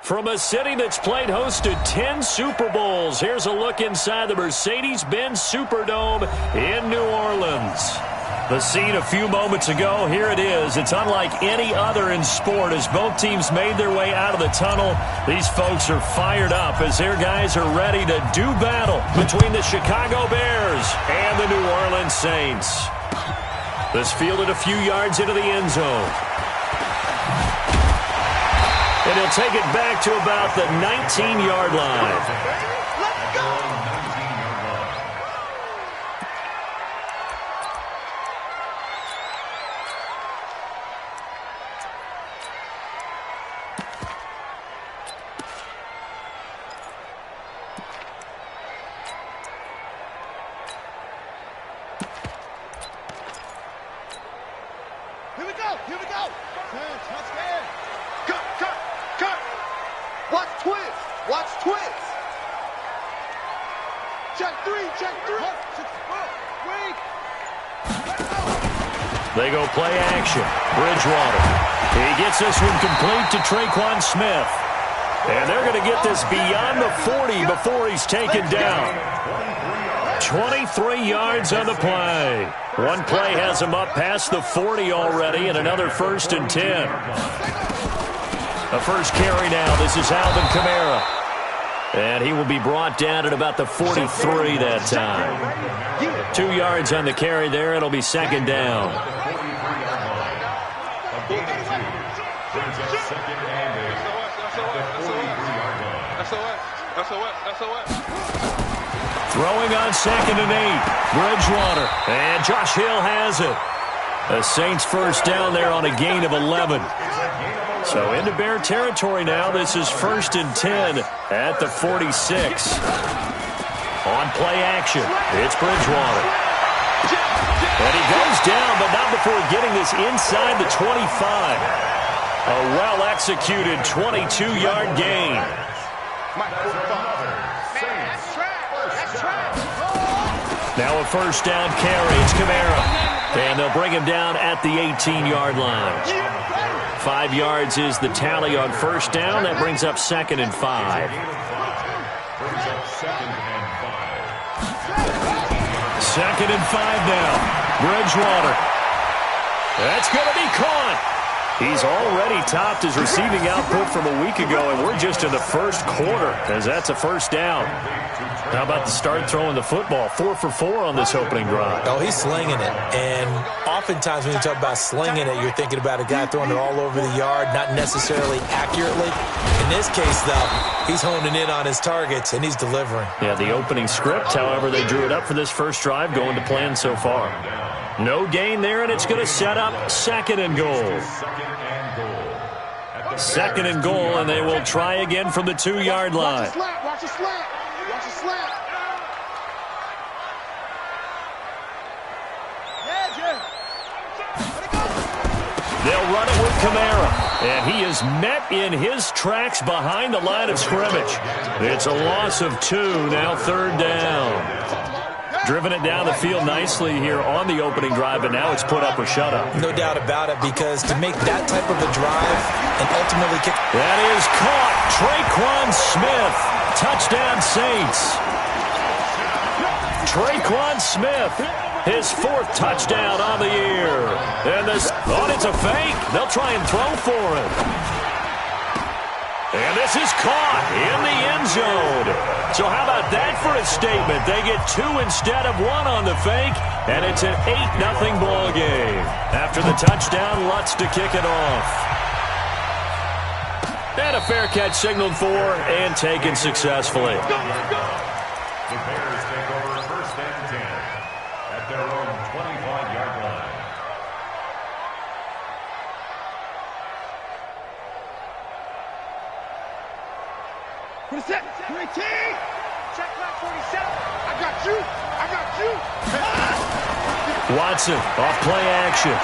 From a city that's played host to 10 Super Bowls, here's a look inside the Mercedes-Benz Superdome in New Orleans. The scene a few moments ago, here it is. It's unlike any other in sport as both teams made their way out of the tunnel. These folks are fired up as their guys are ready to do battle between the Chicago Bears and the New Orleans Saints. This fielded a few yards into the end zone. And he'll take it back to about the 19-yard line. They go play action. Bridgewater. He gets this one complete to Traquan Smith. And they're going to get this beyond the 40 before he's taken down. 23 yards on the play. One play has him up past the 40 already, and another 1st and 10. A first carry now. This is Alvin Kamara. And he will be brought down at about the 43 that time. 2 yards on the carry there. It'll be 2nd down. Throwing on 2nd and 8. Bridgewater. And Josh Hill has it. The Saints first down there on a gain of 11. So into Bear territory now. This is 1st and 10 at the 46. On play action, it's Bridgewater. And he goes down, but not before getting this inside the 25. A well-executed 22-yard gain. Now a first down carry. It's Kamara. And they'll bring him down at the 18-yard line. 5 yards is the tally on first down. That brings up 2nd and 5. 2nd and 5 now. Bridgewater. That's going to be caught. He's already topped his receiving output from a week ago, and we're just in the first quarter as that's a first down. How about the start throwing the football? 4 for 4 on this opening drive. Oh, he's slinging it. And oftentimes when you talk about slinging it, you're thinking about a guy throwing it all over the yard, not necessarily accurately. In this case, though, he's honing in on his targets, and he's delivering. Yeah, the opening script, however, they drew it up for this first drive, going to plan so far. No gain there, and it's going to set up 2nd and goal. 2nd and goal, and they will try again from the 2-yard line. Watch the slap. Watch the slap. Watch the slap. They'll run it with Kamara, and he is met in his tracks behind the line of scrimmage. It's a loss of 2, now 3rd down. Driven it down the field nicely here on the opening drive, and now it's put up or shut up. No doubt about it, because to make that type of a drive and ultimately kick. That is caught. Traquan Smith. Touchdown Saints. Traquan Smith. His 4th touchdown on the year. And this, it's a fake. They'll try and throw for it. And this is caught in the end zone. So how about that for a statement? They get 2 instead of 1 on the fake, and it's an 8-0 ball game. After the touchdown, Lutz to kick it off. And a fair catch signaled for and taken successfully. The Bears take over 1st and 10 at their own 25-yard line. Put a set. 18. Check back 47. I got you. I got you. Watson off play action.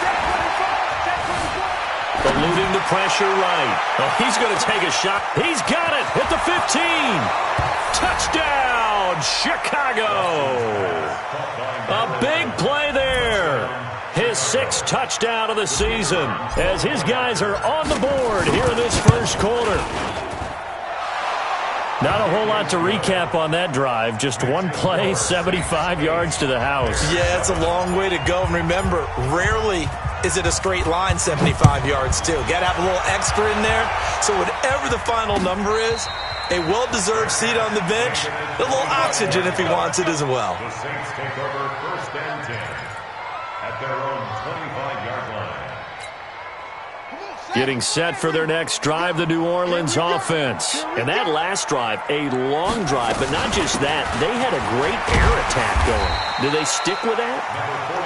Eluding the pressure right. Oh, he's going to take a shot. He's got it at the 15. Touchdown, Chicago. A big play there. His 6th touchdown of the season as his guys are on the board here in this first quarter. Not a whole lot to recap on that drive. Just one play, 75 yards to the house. Yeah, it's a long way to go. And remember, rarely is it a straight line 75 yards, too. Got to have a little extra in there. So whatever the final number is, a well-deserved seat on the bench, a little oxygen if he wants it as well. The Saints take over 1st and 10 at their own 25-yard line. Getting set for their next drive, the New Orleans offense. And that last drive, a long drive, but not just that. They had a great air attack going. Do they stick with that?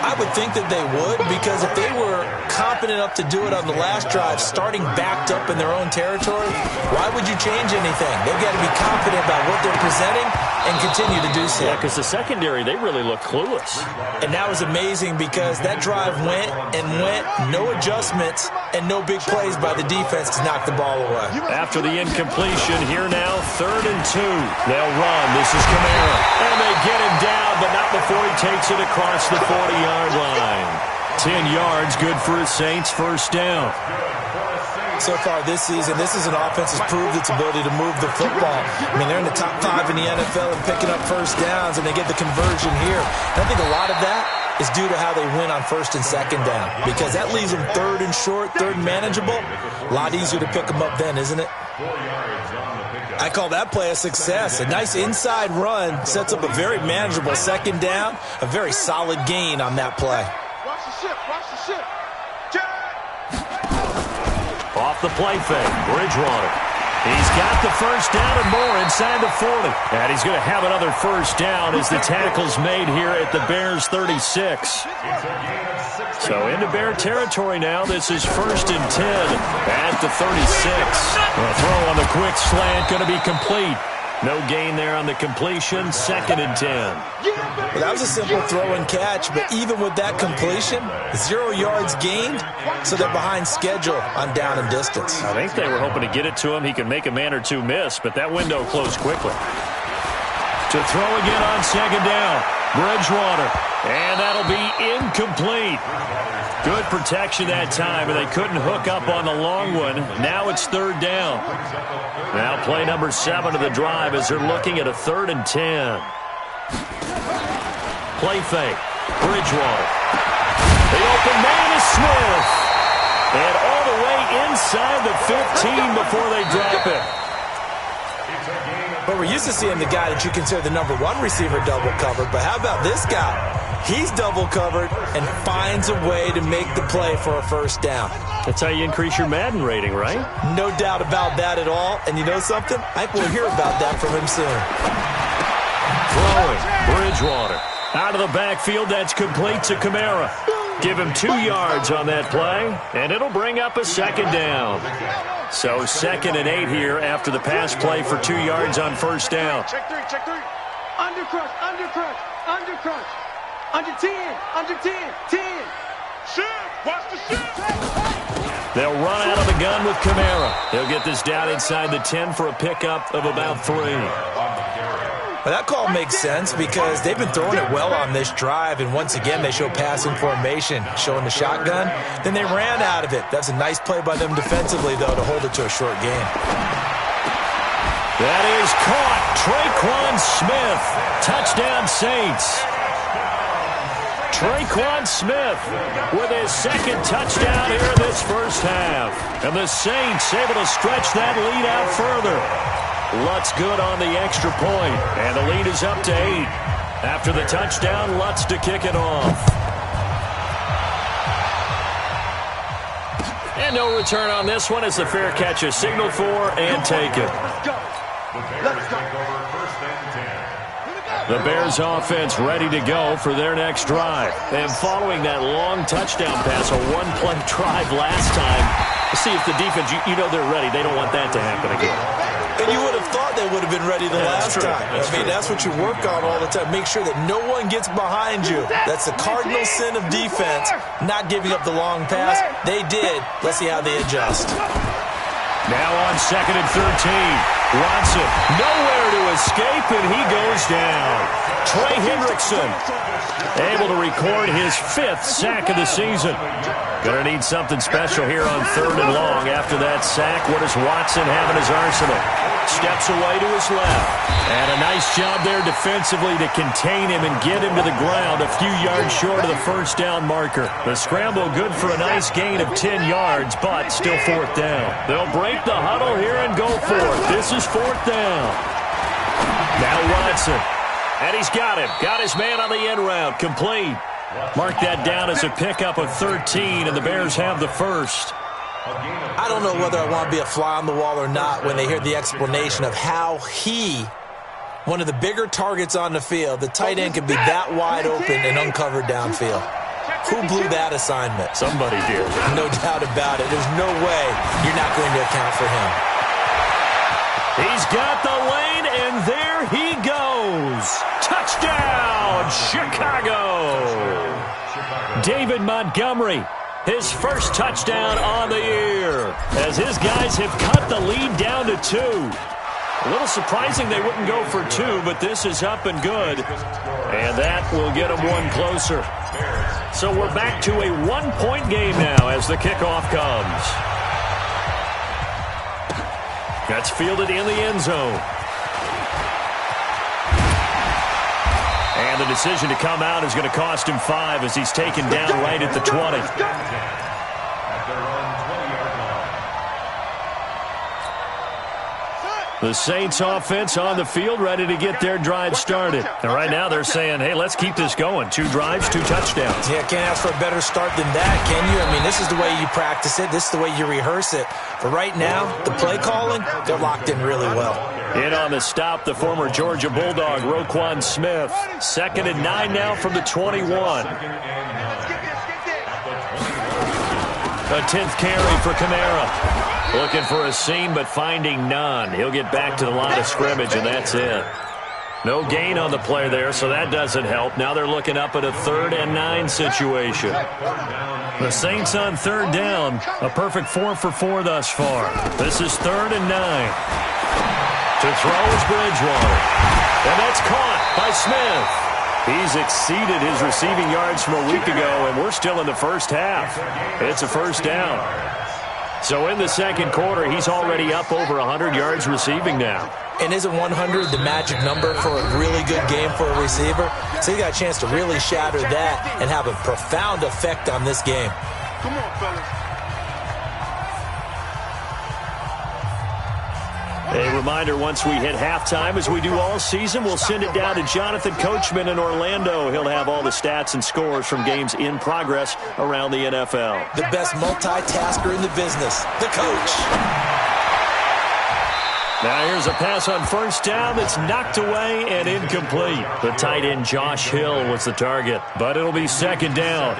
I would think that they would, because if they were confident enough to do it on the last drive, starting backed up in their own territory, why would you change anything? They've got to be confident about what they're presenting and continue to do so. Yeah, because the secondary, they really look clueless. And that was amazing because that drive went and went, no adjustments and no big plays by the defense to knock the ball away. After the incompletion, here now, 3rd and 2. They'll run. This is Kamara. And they get him down, but not before he takes it across the 40-yard line. 10 yards, good for the Saints, 1st down. So far this season, this is an offense that's proved its ability to move the football. I mean, they're in the top 5 in the NFL and picking up 1st downs, and they get the conversion here. And I think a lot of that is due to how they win on 1st and 2nd down, because that leaves them 3rd and short, 3rd and manageable. A lot easier to pick them up then, isn't it? 4 yards on the pickup. I call that play a success. A nice inside run sets up a very manageable 2nd down, a very solid gain on that play. Watch the ship, watch the ship. Off the play fake, Bridgewater. He's got the 1st down and more inside the 40. And he's going to have another 1st down as the tackle's made here at the Bears' 36. So into Bear territory now. This is 1st and 10 at the 36. The throw on the quick slant going to be complete. No gain there on the completion, 2nd and 10. Well, that was a simple throw and catch, but even with that completion, 0 yards gained, so they're behind schedule on down and distance. I think they were hoping to get it to him. He could make a man or two miss, but that window closed quickly. To throw again on 2nd down, Bridgewater, and that'll be incomplete. Good protection that time, and they couldn't hook up on the long one. Now it's 3rd down. Now play number 7 of the drive as they're looking at a 3rd and 10. Play fake. Bridgewater. The open man is Smith. And all the way inside the 15 before they drop it. But we're used to seeing the guy that you consider the number 1 receiver double covered. But how about this guy? He's double covered and finds a way to make the play for a 1st down. That's how you increase your Madden rating, right? No doubt about that at all. And you know something? I think we'll hear about that from him soon. Throwing. Bridgewater. Out of the backfield, that's complete to Kamara. Give him 2 yards on that play, and it'll bring up a 2nd down. So 2nd and 8 here after the pass play for 2 yards on 1st down. Check 3, check 3. Undercrunch, undercrunch, undercrunch. Under 10, under 10, 10. Shit, watch the shit. They'll run out of the gun with Kamara. He'll get this down inside the 10 for a pickup of about 3. Well, that call makes sense because they've been throwing it well on this drive, and once again they show passing formation, showing the shotgun. Then they ran out of it. That's a nice play by them defensively, though, to hold it to a short gain. That is caught. Traquan Smith. Touchdown, Saints. Traquan Smith with his 2nd touchdown here in this 1st half. And the Saints able to stretch that lead out further. Lutz good on the extra point, and the lead is up to 8. After the touchdown, Lutz to kick it off. And no return on this one as the fair catch is signaled for and taken. Let's go. Let's go. The Bears offense ready to go for their next drive. And following that long touchdown pass, a 1-play drive last time, see if the defense, you know they're ready. They don't want that to happen again. And you would have thought they would have been ready the last time. That's what you work on all the time. Make sure that no one gets behind you. That's the cardinal sin of defense, not giving up the long pass. They did. Let's see how they adjust. Now on 2nd and 13. Watson, nowhere to escape, and he goes down. Trey Hendrickson able to record his 5th sack of the season. Going to need something special here on 3rd and long. After that sack, what does Watson have in his arsenal? Steps away to his left. And a nice job there defensively to contain him and get him to the ground a few yards short of the first down marker. The scramble good for a nice gain of 10 yards, but still 4th down. They'll break the huddle here and go for it. This is 4th down. Now Watson. And he's got him. Got his man on the end route. Complete. Mark that down as a pickup of 13, and the Bears have the first. I don't know whether I want to be a fly on the wall or not when they hear the explanation of how one of the bigger targets on the field, the tight end, can be that wide open and uncovered downfield. Who blew that assignment? Somebody did. No doubt about it. There's no way you're not going to account for him. He's got the lane, and there he goes. Touchdown, Chicago. David Montgomery, his first touchdown on the year, as his guys have cut the lead down to 2. A little surprising they wouldn't go for 2, but this is up and good. And that will get them 1 closer. So we're back to a 1-point game now as the kickoff comes. That's fielded in the end zone. And the decision to come out is going to cost him 5 as he's taken down right at the 20. The Saints offense on the field, ready to get their drive started. And right now they're saying, hey, let's keep this going. 2 drives, 2 touchdowns. Yeah, can't ask for a better start than that, can you? I mean, this is the way you practice it. This is the way you rehearse it. But right now, the play calling, they're locked in really well. In on the stop, the former Georgia Bulldog, Roquan Smith. 2nd and 9 now from the 21. A 10th carry for Kamara. Looking for a seam, but finding none. He'll get back to the line of scrimmage, and that's it. No gain on the play there, so that doesn't help. Now they're looking up at a 3rd and 9 situation. The Saints on 3rd down. A perfect 4 for 4 thus far. This is 3rd and 9. To throw is Bridgewater. And that's caught by Smith. He's exceeded his receiving yards from a week ago, and we're still in the first half. It's a first down. So in the second quarter, he's already up over 100 yards receiving now. And isn't 100 the magic number for a really good game for a receiver? So he got a chance to really shatter that and have a profound effect on this game. Come on, fellas. A reminder, once we hit halftime, as we do all season, we'll send it down to Jonathan Coachman in Orlando. He'll have all the stats and scores from games in progress around the NFL. The best multitasker in the business, the coach. Now here's a pass on first down that's knocked away and incomplete. The tight end Josh Hill was the target, but it'll be 2nd down.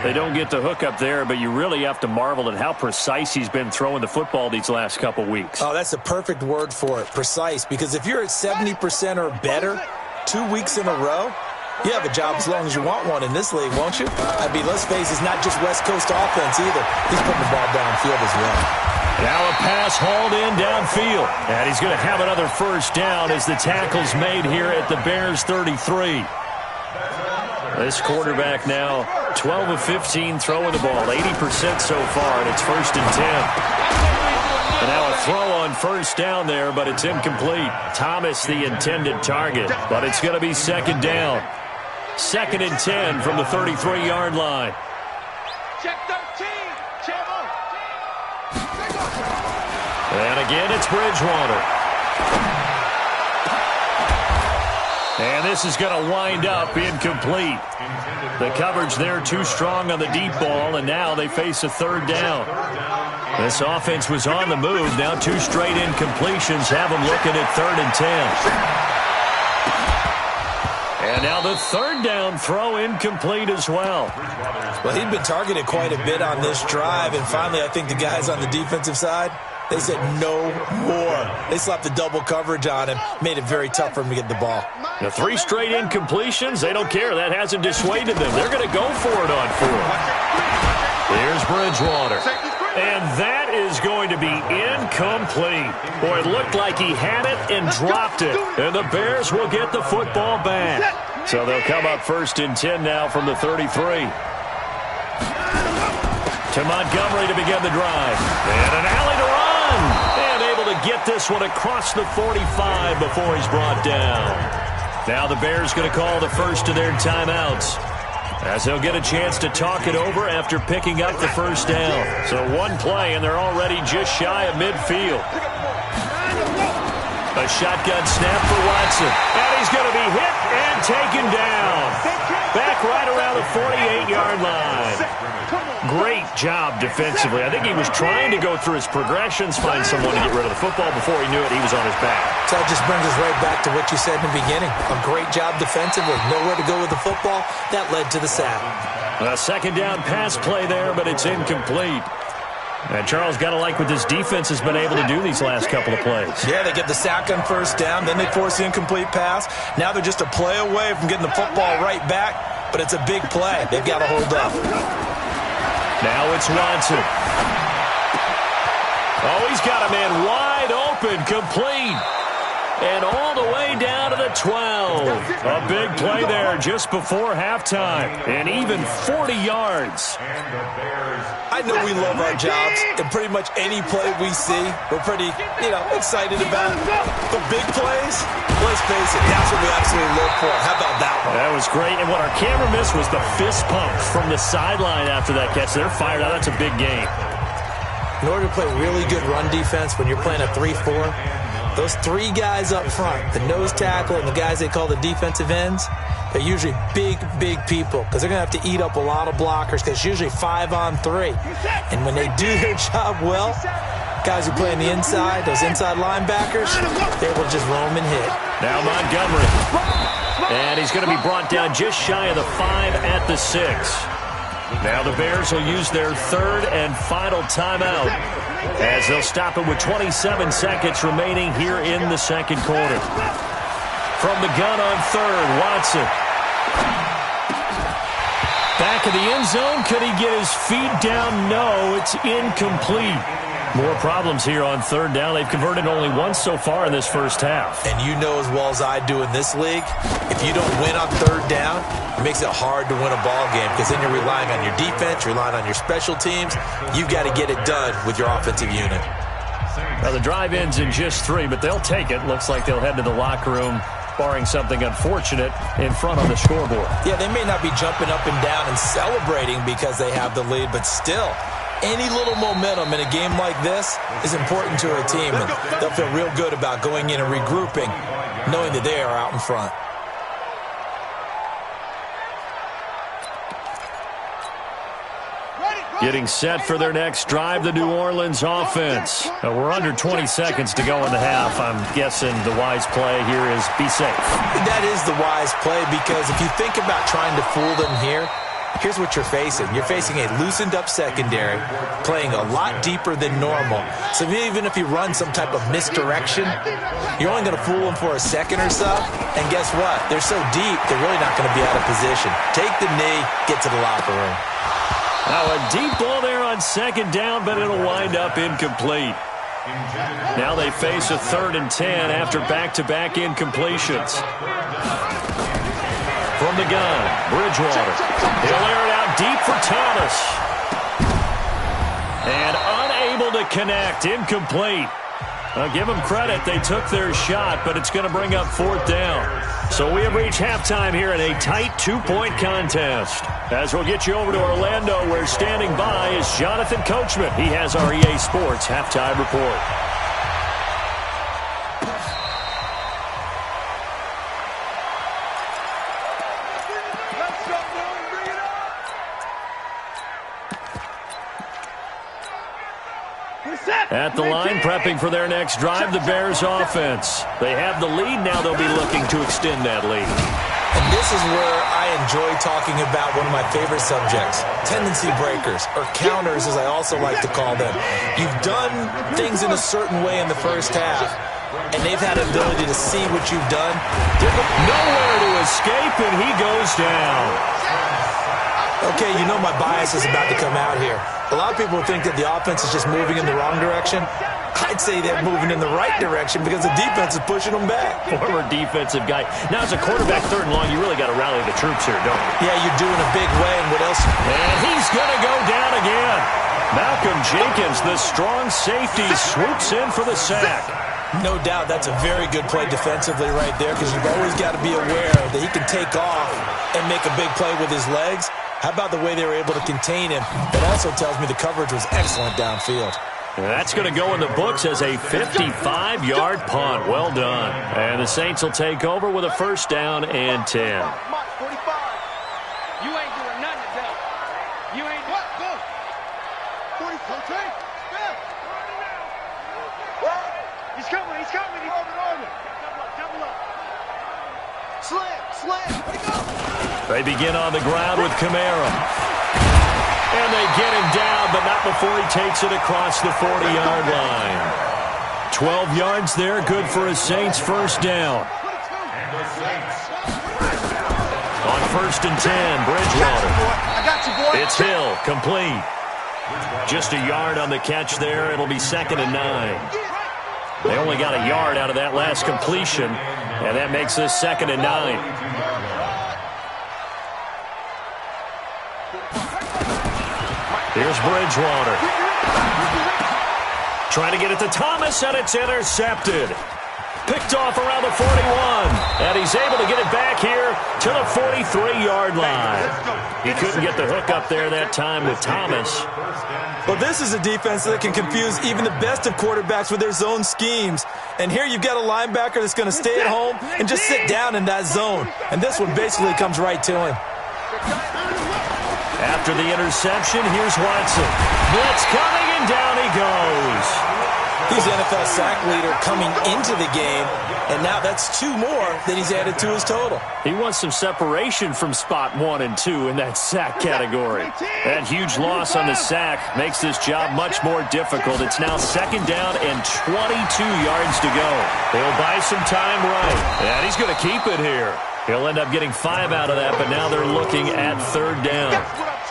They don't get the hook up there, but you really have to marvel at how precise he's been throwing the football these last couple weeks. Oh, that's a perfect word for it, precise, because if you're at 70% or better 2 weeks in a row, you have a job as long as you want one in this league, won't you? I mean, let's face it, it's not just West Coast offense either. He's putting the ball downfield as well. Now a pass hauled in downfield. And he's going to have another first down as the tackle's made here at the Bears 33. This quarterback now 12 of 15 throwing the ball, 80% so far, and it's 1st and 10. And now a throw on first down there, but it's incomplete. Thomas the intended target, but it's going to be 2nd down. 2nd and 10 from the 33-yard line. Check 13. And again, it's Bridgewater. And this is going to wind up incomplete. The coverage there too strong on the deep ball, and now they face a 3rd down. This offense was on the move. Now 2 straight incompletions have them looking at 3rd and 10. And now the 3rd down throw incomplete as well. Well, he'd been targeted quite a bit on this drive, and finally I think the guys on the defensive side, they said no more. They slapped the double coverage on him, made it very tough for him to get the ball. The 3 straight incompletions, they don't care. That hasn't dissuaded them. They're going to go for it on 4th. Here's Bridgewater. And that is going to be incomplete. Boy, it looked like he had it and dropped it. And the Bears will get the football back. So they'll come up 1st and 10 now from the 33. To Montgomery to begin the drive. And an alley to run. And able to get this one across the 45 before he's brought down. Now the Bears going to call the first of their timeouts, as they'll get a chance to talk it over after picking up the first down. So one play, and they're already just shy of midfield. A shotgun snap for Watson. And he's going to be hit and taken down. Back right around the 48-yard line. Great job defensively. I think he was trying to go through his progressions, find someone to get rid of the football. Before he knew it, he was on his back. So that just brings us right back to what you said in the beginning. A great job defensively. Nowhere to go with the football. That led to the sack. A second down pass play there, but it's incomplete. And Charles, got to like what this defense has been able to do these last couple of plays. Yeah, they get the sack on first down, then they force the incomplete pass. Now they're just a play away from getting the football right back, but it's a big play. They've got to hold up. Now it's Watson. Oh, he's got a man wide open, complete. And all the way down to the 12. A big play there just before halftime. And even 40 yards. I know we love our jobs, and pretty much any play we see, we're pretty, excited about. But big plays, let's face it, that's what we absolutely look for. How about that one? That was great. And what our camera missed was the fist pump from the sideline after that catch. They're fired out. That's a big game. In order to play really good run defense when you're playing a 3-4, those three guys up front, the nose tackle and the guys they call the defensive ends, they're usually big, big people because they're going to have to eat up a lot of blockers because it's usually 5-on-3. And when they do their job well, guys who play on the inside, those inside linebackers, they're able to just roam and hit. Now Montgomery. And he's going to be brought down just shy of the 5 at the 6. Now the Bears will use their third and final timeout, as they'll stop it with 27 seconds remaining here in the second quarter. From the gun on third, Watson. Back of the end zone. Could he get his feet down? No, it's incomplete. More problems here on third down. They've converted only once so far in this first half. And you know as well as I do in this league, if you don't win on third down, it makes it hard to win a ball game because then you're relying on your defense, you're relying on your special teams. You've got to get it done with your offensive unit. Now the drive ends in just 3, but they'll take it. Looks like they'll head to the locker room, barring something unfortunate, in front on the scoreboard. Yeah, they may not be jumping up and down and celebrating because they have the lead, but still, any little momentum in a game like this is important to a team, and they'll feel real good about going in and regrouping, knowing that they are out in front. Getting set for their next drive, the New Orleans offense. We're under 20 seconds to go in the half. I'm guessing the wise play here is be safe. That is the wise play because if you think about trying to fool them here, here's what you're facing. You're facing a loosened-up secondary, playing a lot deeper than normal. So even if you run some type of misdirection, you're only going to fool them for a second or so. And guess what? They're so deep, they're really not going to be out of position. Take the knee, get to the locker room. Now a deep ball there on second down, but it'll wind up incomplete. Now they face a 3rd and 10 after back-to-back incompletions. From the gun, Bridgewater. He'll air it out deep for Thomas. And unable to connect, incomplete. Give them credit, they took their shot, but it's going to bring up 4th down. So we have reached halftime here in a tight 2-point contest. As we'll get you over to Orlando, where standing by is Jonathan Coachman. He has our EA Sports halftime report. At the line, prepping for their next drive, the Bears offense. They have the lead. Now they'll be looking to extend that lead. And this is where I enjoy talking about one of my favorite subjects, tendency breakers, or counters as I also like to call them. You've done things in a certain way in the first half, and they've had the ability to see what you've done. Nowhere to escape, and he goes down. Okay, you know my bias is about to come out here. A lot of people think that the offense is just moving in the wrong direction. I'd say they're moving in the right direction because the defense is pushing them back. Former defensive guy. Now, as a quarterback, 3rd and long, you really got to rally the troops here, don't you? Yeah, you're doing a big way, and what else? And he's going to go down again. Malcolm Jenkins, the strong safety, swoops in for the sack. No doubt that's a very good play defensively right there because you've always got to be aware that he can take off and make a big play with his legs. How about the way they were able to contain him? That also tells me the coverage was excellent downfield. That's going to go in the books as a 55-yard punt. Well done. And the Saints will take over with a 1st down and 10. You ain't doing nothing today. You ain't what? Go. 44. He's coming. He's coming. He's on you. Double up. Slam. Where'd he go? They begin on the ground with Kamara. And they get him down, but not before he takes it across the 40-yard line. 12 yards there, good for a Saints 1st down. On 1st and 10, Bridgewater. I got you, boy. It's Hill, complete. Just a yard on the catch there. It'll be 2nd and 9. They only got a yard out of that last completion, and that makes this 2nd and 9. Here's Bridgewater. Trying to get it to Thomas, and it's intercepted. Picked off around the 41. And he's able to get it back here to the 43-yard line. He couldn't get the hook up there that time with Thomas. Well, this is a defense that can confuse even the best of quarterbacks with their zone schemes. And here you've got a linebacker that's going to stay at home and just sit down in that zone. And this one basically comes right to him. After the interception, here's Watson. Blitz coming, and down he goes. He's NFL sack leader coming into the game, and now that's 2 more that he's added to his total. He wants some separation from spot 1 and 2 in that sack category. That huge loss on the sack makes this job much more difficult. It's now 2nd down and 22 yards to go. They'll buy some time right, and he's going to keep it here. He'll end up getting 5 out of that, but now they're looking at 3rd down.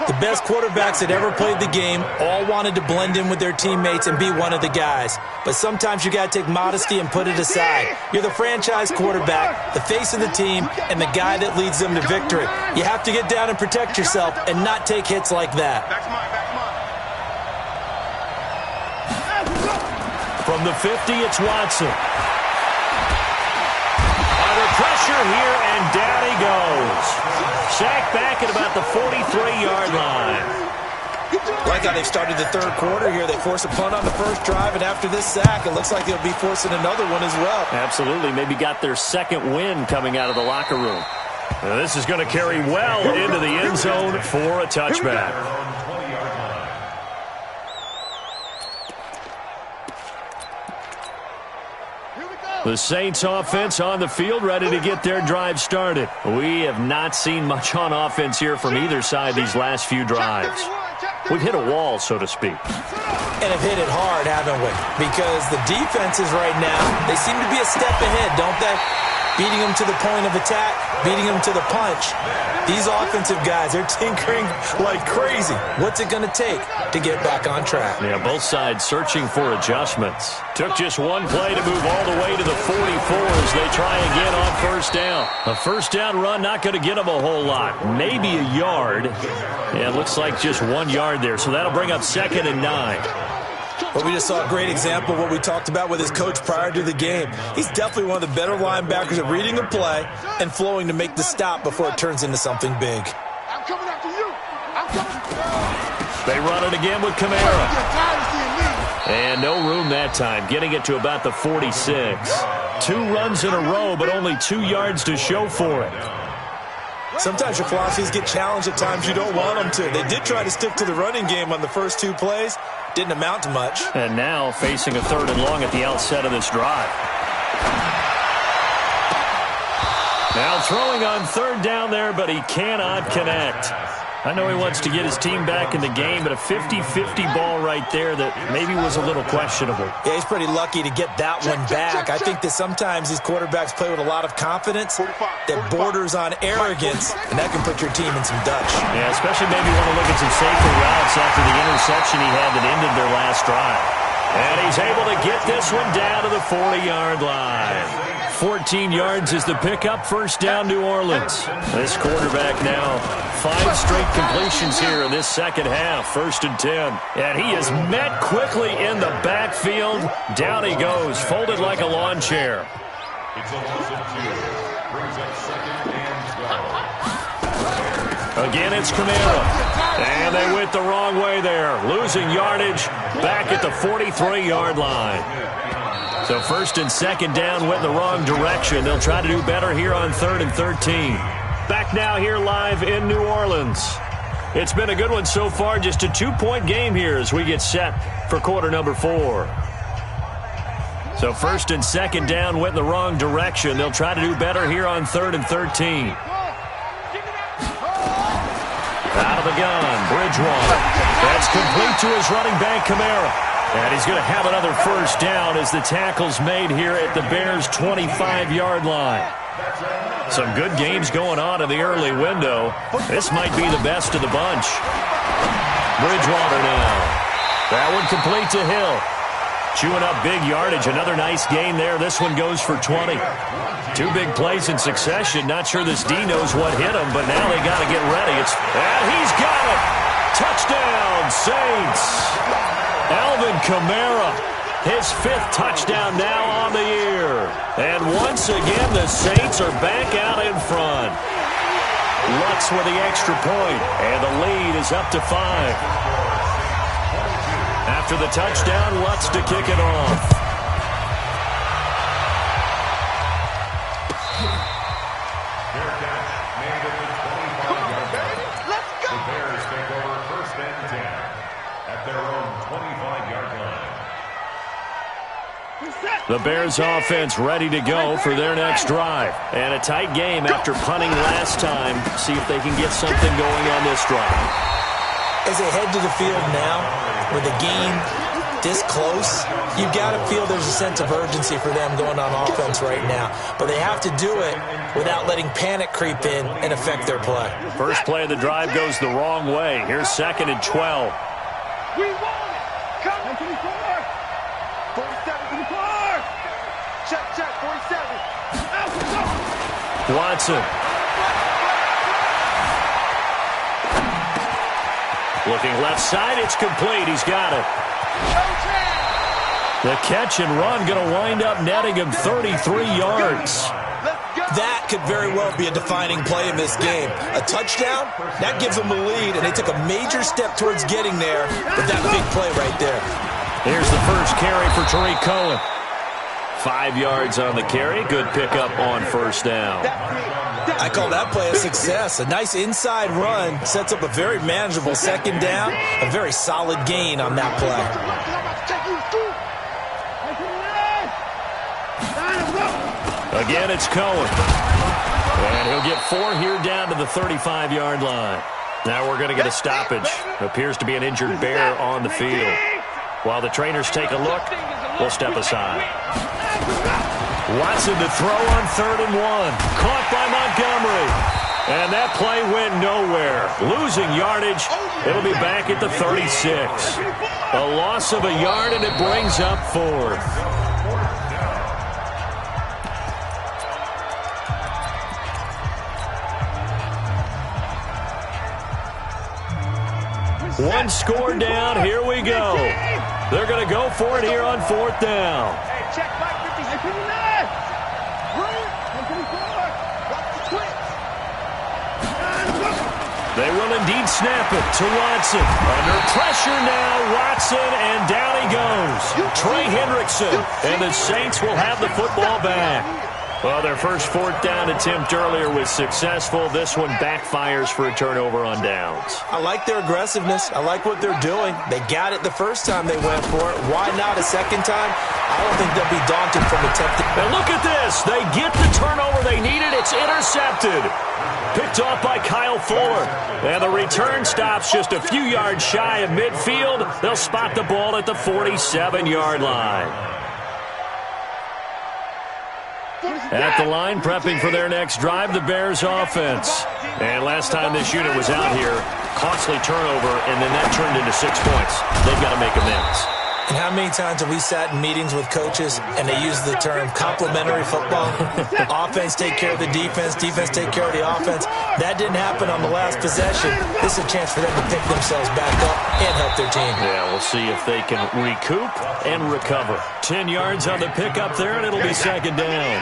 The best quarterbacks that ever played the game all wanted to blend in with their teammates and be one of the guys. But sometimes you got to take modesty and put it aside. You're the franchise quarterback, the face of the team, and the guy that leads them to victory. You have to get down and protect yourself and not take hits like that. From the 50, it's Watson. Under pressure here, and down he goes. Sacked back at about the 43-yard line. Like how they've started the 3rd quarter here. They force a punt on the 1st drive, and after this sack, it looks like they'll be forcing another one as well. Absolutely. Maybe got their 2nd win coming out of the locker room. Now, this is going to carry well into the end zone for a touchback. The Saints offense on the field, ready to get their drive started. We have not seen much on offense here from either side these last few drives. We've hit a wall, so to speak. And have hit it hard, haven't we? Because the defenses right now, they seem to be a step ahead, don't they? Beating them to the point of attack, beating them to the punch. These offensive guys, they're tinkering like crazy. What's it going to take to get back on track? Yeah, both sides searching for adjustments. Took just one play to move all the way to the 44 as they try again on 1st down. A 1st down run not going to get them a whole lot. Maybe a yard. Yeah, it looks like just 1 yard there, so that'll bring up 2nd and 9. But we just saw a great example of what we talked about with his coach prior to the game. He's definitely one of the better linebackers at reading a play and flowing to make the stop before it turns into something big. I'm coming after you. I'm coming. They run it again with Kamara. And no room that time, getting it to about the 46. 2 runs in a row, but only 2 yards to show for it. Sometimes your philosophies get challenged at times you don't want them to. They did try to stick to the running game on the first 2 plays. Didn't amount to much. And now facing a 3rd and long at the outset of this drive. Now throwing on 3rd down there, but he cannot connect. I know he wants to get his team back in the game, but a 50-50 ball right there that maybe was a little questionable. Yeah, he's pretty lucky to get that one back. I think that sometimes these quarterbacks play with a lot of confidence that borders on arrogance, and that can put your team in some dutch. Yeah, especially maybe want to look at some safer routes after the interception he had that ended their last drive. And he's able to get this one down to the 40-yard line. 14 yards is the pickup. First down, New Orleans. This quarterback now 5 straight completions here in this second half. First and 10. And he is met quickly in the backfield. Down he goes, folded like a lawn chair. It's a loss of 2. Brings up second and 12. Again, it's Kamara. And they went the wrong way there. Losing yardage back at the 43-yard line. So first and second down went in the wrong direction. They'll try to do better here on 3rd and 13. Back now here live in New Orleans. It's been a good one so far. Just a 2-point game here as we get set for quarter number 4. So first and second down went in the wrong direction. They'll try to do better here on 3rd and 13. Out of the gun, Bridgewater. That's complete to his running back, Kamara. And he's going to have another first down as the tackle's made here at the Bears' 25-yard line. Some good games going on in the early window. This might be the best of the bunch. Bridgewater now. That one complete to Hill. Chewing up big yardage. Another nice gain there. This one goes for 20. 2 big plays in succession. Not sure this D knows what hit him, but now they got to get ready. And he's got it. Touchdown, Saints. Alvin Kamara, his 5th touchdown now on the year. And once again, the Saints are back out in front. Lutz with the extra point, and the lead is up to 5. After the touchdown, Lutz to kick it off. Fair catch made at the 25-yard line. Let's go. The Bears take over first and 10 at their own 25-yard line. The Bears offense ready to go for their next drive. And a tight game after punting last time. See if they can get something going on this drive. As they head to the field now, with the game this close, you've got to feel there's a sense of urgency for them going on offense right now. But they have to do it without letting panic creep in and affect their play. First play of the drive goes the wrong way. Here's 2nd and 12. We won it. Come to the 47 to the 4. Check, 47. Watson. Looking left side, it's complete. He's got it. The catch and run going to wind up netting him 33 yards. That could very well be a defining play in this game. A touchdown, that gives them the lead, and they took a major step towards getting there with that big play right there. Here's the first carry for Tariq Cohen. 5 yards on the carry. Good pickup on first down. I call that play a success. A nice inside run sets up a very manageable second down. A very solid gain on that play. Again, it's Cohen. And he'll get 4 here down to the 35-yard line. Now we're going to get a stoppage. Appears to be an injured Bear on the field. While the trainers take a look, we'll step aside. Watson to throw on 3rd and 1. Caught by Montgomery. And that play went nowhere. Losing yardage. It'll be back at the 36. A loss of a yard, and it brings up 4th. One score down. Here we go. They're going to go for it here on 4th down. Hey, check 550. They will indeed snap it to Watson. Under pressure now, Watson, and down he goes. Trey Hendrickson, and the Saints will have the football back. Well, their first 4th down attempt earlier was successful. This one backfires for a turnover on downs. I like their aggressiveness. I like what they're doing. They got it the first time they went for it. Why not a second time? I don't think they'll be daunted from attempting. And look at this. They get the turnover they needed. It's intercepted. Picked off by Kyle Fuller. And the return stops just a few yards shy of midfield. They'll spot the ball at the 47-yard line. At the line, prepping for their next drive, the Bears offense. And last time this unit was out here, costly turnover, and then that turned into 6 points. They've got to make amends. And how many times have we sat in meetings with coaches and they use the term complementary football? Offense take care of the defense, defense take care of the offense. That didn't happen on the last possession. This is a chance for them to pick themselves back up and help their team. Yeah, we'll see if they can recoup and recover. 10 yards on the pickup there, and it'll be second down.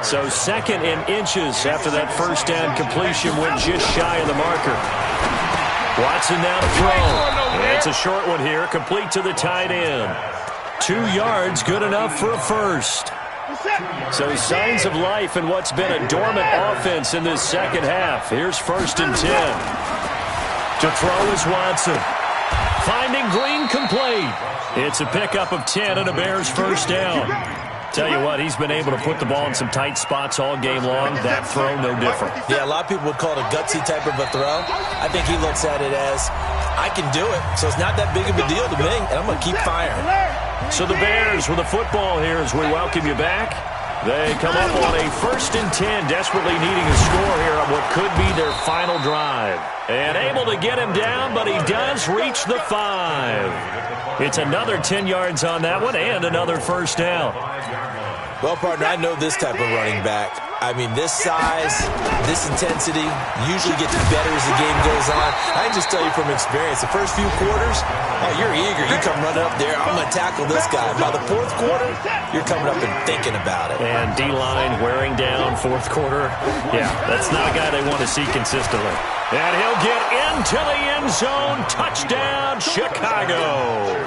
So second and inches after that first down completion went just shy of the marker. Watson now to throw. It's a short one here, complete to the tight end. 2 yards, good enough for a first. So signs of life in what's been a dormant offense in this second half. Here's 1st and 10. To throw is Watson. Finding Green complete. It's a pickup of 10 and a Bears first down. Tell you what, he's been able to put the ball in some tight spots all game long. That throw, no different. Yeah, a lot of people would call it a gutsy type of a throw. I think he looks at it as, I can do it, so it's not that big of a deal to me, and I'm going to keep firing. So the Bears with the football here as we welcome you back. They come up on a 1st and 10, desperately needing a score here on what could be their final drive. And able to get him down, but he does reach the 5. It's another 10 yards on that one and another first down. Well, partner, I know this type of running back. I mean, this size, this intensity usually gets better as the game goes on. I can just tell you from experience, the first few quarters, oh, you're eager. You come running up there, I'm going to tackle this guy. By the 4th quarter, you're coming up and thinking about it. And D-line wearing down 4th quarter. Yeah, that's not a guy they want to see consistently. And he'll get into the end zone. Touchdown, Chicago.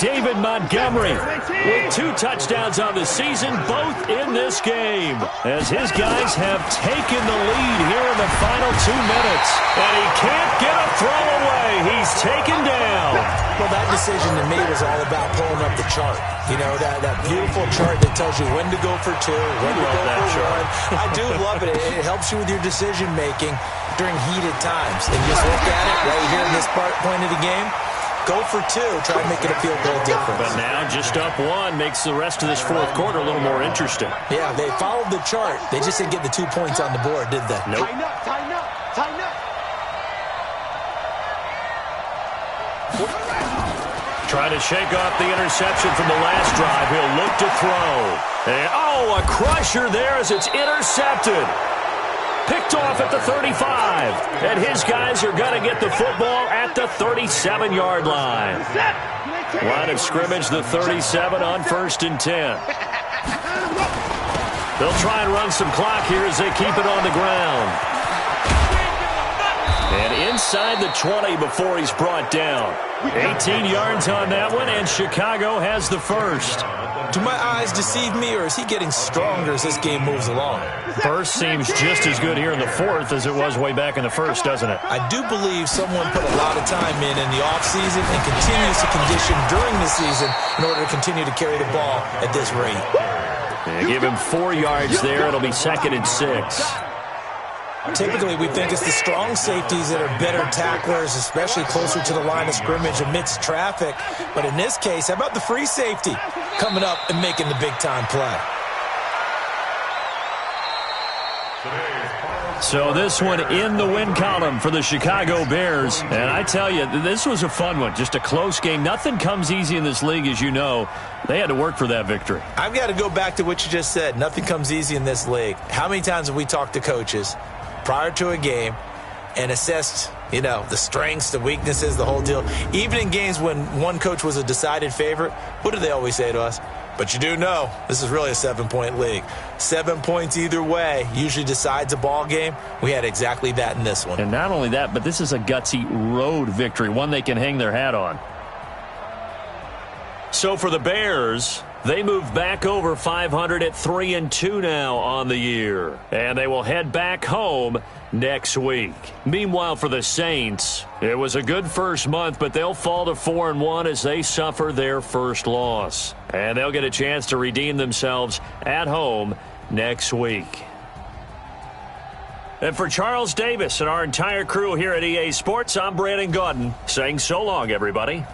David Montgomery with 2 touchdowns on the season, both in this game, as his guys have taken the lead here in the final 2 minutes. And he can't get a throw away. He's taken down. Well, that decision to me was all about pulling up the chart. You know, that beautiful chart that tells you when to go for 2, when to go for 1. I do love it. It helps you with your decision-making during heated times. And just look at it right here in this point of the game. Go for 2. Try and make it feel a little different. But now just up 1 makes the rest of this 4th quarter a little more interesting. Yeah, they followed the chart. They just didn't get the 2 points on the board, did they? Nope. Tighten up, tighten up, tighten up. Trying to shake off the interception from the last drive. He'll look to throw. And, oh, a crusher there as it's intercepted. Picked off at the 35. And his guys are going to get the football at the 37-yard line. Line of scrimmage, the 37 on 1st and 10. They'll try and run some clock here as they keep it on the ground. And inside the 20 before he's brought down. 18 yards on that one, and Chicago has the first. Do my eyes deceive me, or is he getting stronger as this game moves along? First seems just as good here in the 4th as it was way back in the 1st, doesn't it? I do believe someone put a lot of time in the offseason and continues to condition during the season in order to continue to carry the ball at this rate. And give him 4 yards there. It'll be 2nd and 6. Typically, we think it's the strong safeties that are better tacklers, especially closer to the line of scrimmage amidst traffic. But in this case, how about the free safety coming up and making the big-time play? So this one in the win column for the Chicago Bears. And I tell you, this was a fun one. Just a close game. Nothing comes easy in this league, as you know. They had to work for that victory. I've got to go back to what you just said. Nothing comes easy in this league. How many times have we talked to coaches prior to a game and assessed, you know, the strengths, the weaknesses, the whole deal? Even in games when one coach was a decided favorite, what do they always say to us? But you do know this is really a 7-point league. 7 points either way usually decides a ball game. We had exactly that in this one. And not only that, but this is a gutsy road victory, one they can hang their hat on. So for the Bears, they move back over 500 at 3-2 now on the year. And they will head back home next week. Meanwhile, for the Saints, it was a good first month, but they'll fall to 4-1 as they suffer their first loss. And they'll get a chance to redeem themselves at home next week. And for Charles Davis and our entire crew here at EA Sports, I'm Brandon Gaudin saying so long, everybody.